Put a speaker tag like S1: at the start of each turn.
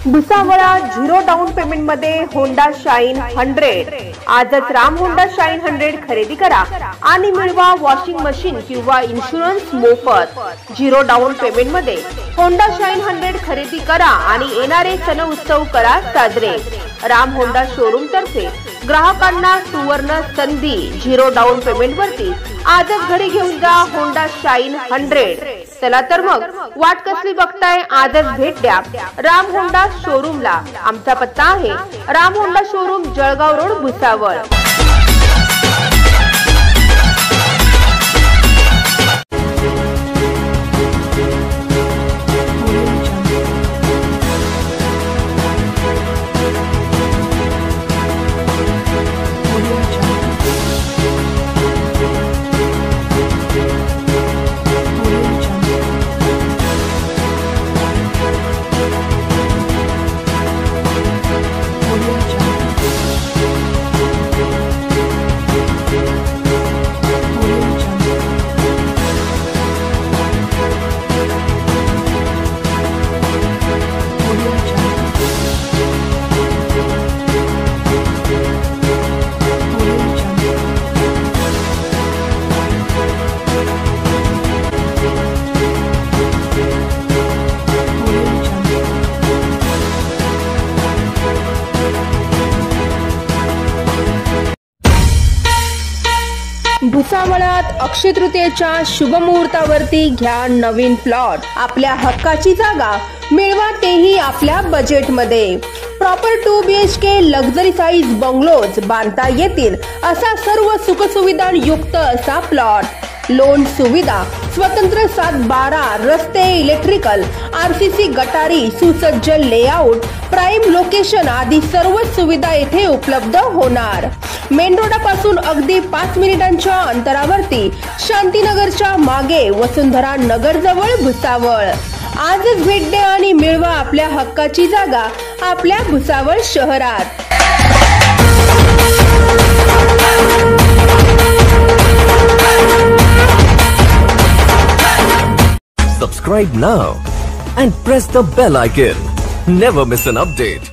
S1: भुसावळा 0 down payment मध्ये Honda shine 100। आजच Ram Honda shine 100 खरेदी करा आणि मिळवा वॉशिंग मशीन किंवा इन्शुरन्स मोफत। 0 डाऊन पेमेंट मध्ये होंडा शाईन 100 खरेदी करा आणि येणारे सण उत्सव करा साजरे। राम होंडा शोरूम तर्फे ग्राहकांना सुवर्ण संधी। 0 डाऊन पेमेंट वरती आजच घरी घेऊन जा होंडा शाईन 100। चला तर मग वाट कसली बघताय, आजच भेट द्या राम होंडा शोरूमला। आमचा पत्ता आहे Ram Honda showroom, Jalgaon road, Bhusawal. भुसावळात अक्षय तृतीयेच्या शुभ मुहूर्तावरती घ्या नवीन प्लॉट। आपल्या हक्काची जागा मिळवा, तेही आपल्या बजेटमध्ये। Proper 2 BHK luxury size bungalows बांधता येतील असा सर्व सुखसुविधा युक्त असा प्लॉट। लोन सुविधा, स्वतंत्र 7-12 रस्ते, इलेक्ट्रिकल, RCC गटारी, सुसज्ज लेआउट, प्राइम लोकेशन आदी सर्व सुविधा येथे उपलब्ध होणार। मेन रोडापासून अगदी 5 मिनिटांच्या अंतरावरती, शांतीनगरच्या मागे, वसुंधरा नगर जवळ, भुसावळ। आजच भेट द्या आणि मिळवा आपल्या हक्काची जागा आपल्या भुसावळ शहरात।
S2: Subscribe now and press the bell icon. Never miss an update.